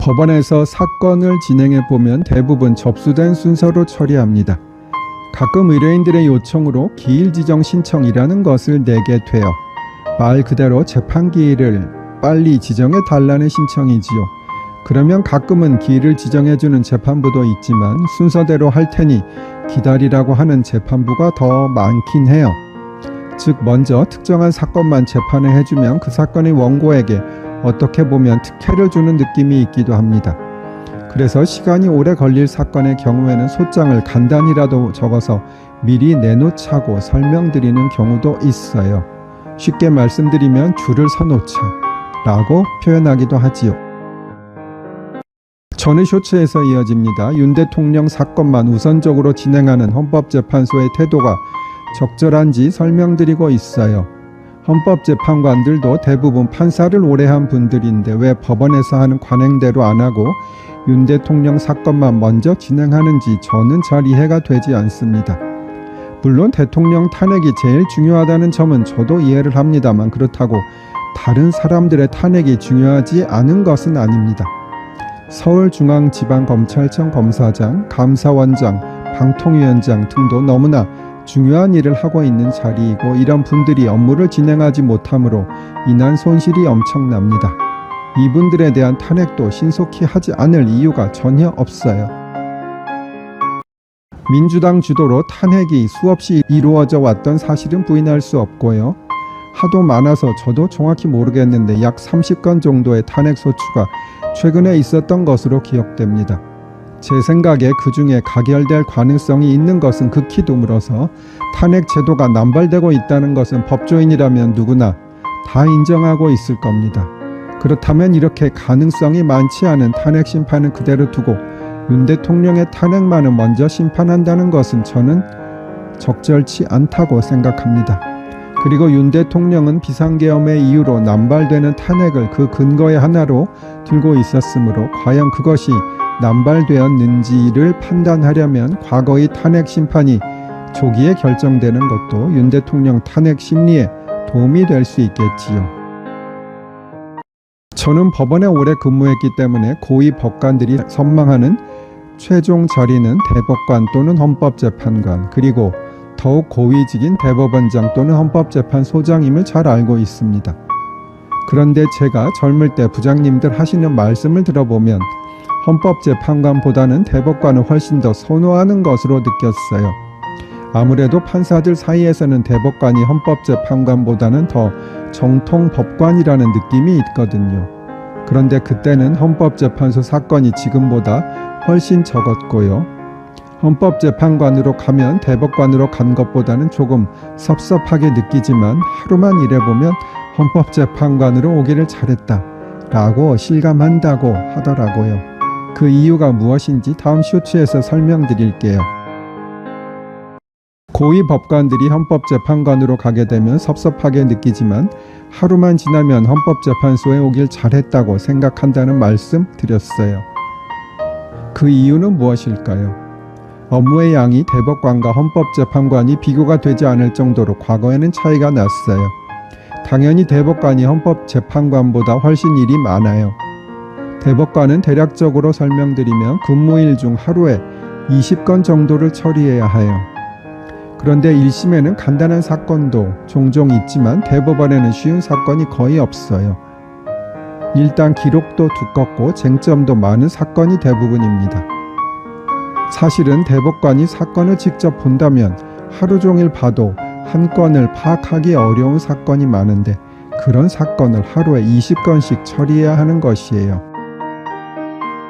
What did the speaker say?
법원에서 사건을 진행해 보면 대부분 접수된 순서로 처리합니다. 가끔 의뢰인들의 요청으로 기일 지정 신청이라는 것을 내게 돼요. 말 그대로 재판 기일을 빨리 지정해 달라는 신청이지요. 그러면 가끔은 기일을 지정해주는 재판부도 있지만 순서대로 할 테니 기다리라고 하는 재판부가 더 많긴 해요. 즉 먼저 특정한 사건만 재판을 해주면 그 사건의 원고에게 어떻게 보면 특혜를 주는 느낌이 있기도 합니다. 그래서 시간이 오래 걸릴 사건의 경우에는 소장을 간단히라도 적어서 미리 내놓자고 설명드리는 경우도 있어요. 쉽게 말씀드리면 줄을 서놓자 라고 표현하기도 하지요. 전의 쇼츠에서 이어집니다. 윤 대통령 사건만 우선적으로 진행하는 헌법재판소의 태도가 적절한지 설명드리고 있어요. 헌법재판관들도 대부분 판사를 오래 한 분들인데 왜 법원에서 하는 관행대로 안 하고 윤 대통령 사건만 먼저 진행하는지 저는 잘 이해가 되지 않습니다. 물론 대통령 탄핵이 제일 중요하다는 점은 저도 이해를 합니다만 그렇다고 다른 사람들의 탄핵이 중요하지 않은 것은 아닙니다. 서울중앙지방검찰청 검사장, 감사원장, 방통위원장 등도 너무나 중요한 일을 하고 있는 자리이고 이런 분들이 업무를 진행하지 못하므로 인한 손실이 엄청납니다. 이분들에 대한 탄핵도 신속히 하지 않을 이유가 전혀 없어요. 민주당 주도로 탄핵이 수없이 이루어져 왔던 사실은 부인할 수 없고요. 하도 많아서 저도 정확히 모르겠는데 약 30건 정도의 탄핵 소추가 최근에 있었던 것으로 기억됩니다. 제 생각에 그 중에 가결될 가능성이 있는 것은 극히 드물어서 탄핵 제도가 남발되고 있다는 것은 법조인이라면 누구나 다 인정하고 있을 겁니다. 그렇다면 이렇게 가능성이 많지 않은 탄핵 심판은 그대로 두고 윤 대통령의 탄핵만은 먼저 심판한다는 것은 저는 적절치 않다고 생각합니다. 그리고 윤 대통령은 비상계엄의 이유로 남발되는 탄핵을 그 근거의 하나로 들고 있었으므로 과연 그것이 남발되었는지를 판단하려면 과거의 탄핵 심판이 조기에 결정되는 것도 윤 대통령 탄핵 심리에 도움이 될 수 있겠지요. 저는 법원에 오래 근무했기 때문에 고위 법관들이 선망하는 최종 자리는 대법관 또는 헌법재판관 그리고 더욱 고위직인 대법원장 또는 헌법재판소장임을 잘 알고 있습니다. 그런데 제가 젊을 때 부장님들 하시는 말씀을 들어보면 헌법재판관보다는 대법관을 훨씬 더 선호하는 것으로 느꼈어요. 아무래도 판사들 사이에서는 대법관이 헌법재판관보다는 더 정통 법관이라는 느낌이 있거든요. 그런데 그때는 헌법재판소 사건이 지금보다 훨씬 적었고요. 헌법재판관으로 가면 대법관으로 간 것보다는 조금 섭섭하게 느끼지만 하루만 일해보면 헌법재판관으로 오기를 잘했다 라고 실감한다고 하더라고요. 그 이유가 무엇인지 다음 쇼츠에서 설명드릴게요. 고위 법관들이 헌법재판관으로 가게 되면 섭섭하게 느끼지만 하루만 지나면 헌법재판소에 오길 잘했다고 생각한다는 말씀 드렸어요. 그 이유는 무엇일까요? 업무의 양이 대법관과 헌법재판관이 비교가 되지 않을 정도로 과거에는 차이가 났어요. 당연히 대법관이 헌법재판관보다 훨씬 일이 많아요. 대법관은 대략적으로 설명드리면 근무일 중 하루에 20건 정도를 처리해야 해요. 그런데 1심에는 간단한 사건도 종종 있지만 대법원에는 쉬운 사건이 거의 없어요. 일단 기록도 두껍고 쟁점도 많은 사건이 대부분입니다. 사실은 대법관이 사건을 직접 본다면 하루 종일 봐도 한 건을 파악하기 어려운 사건이 많은데 그런 사건을 하루에 20건씩 처리해야 하는 것이에요.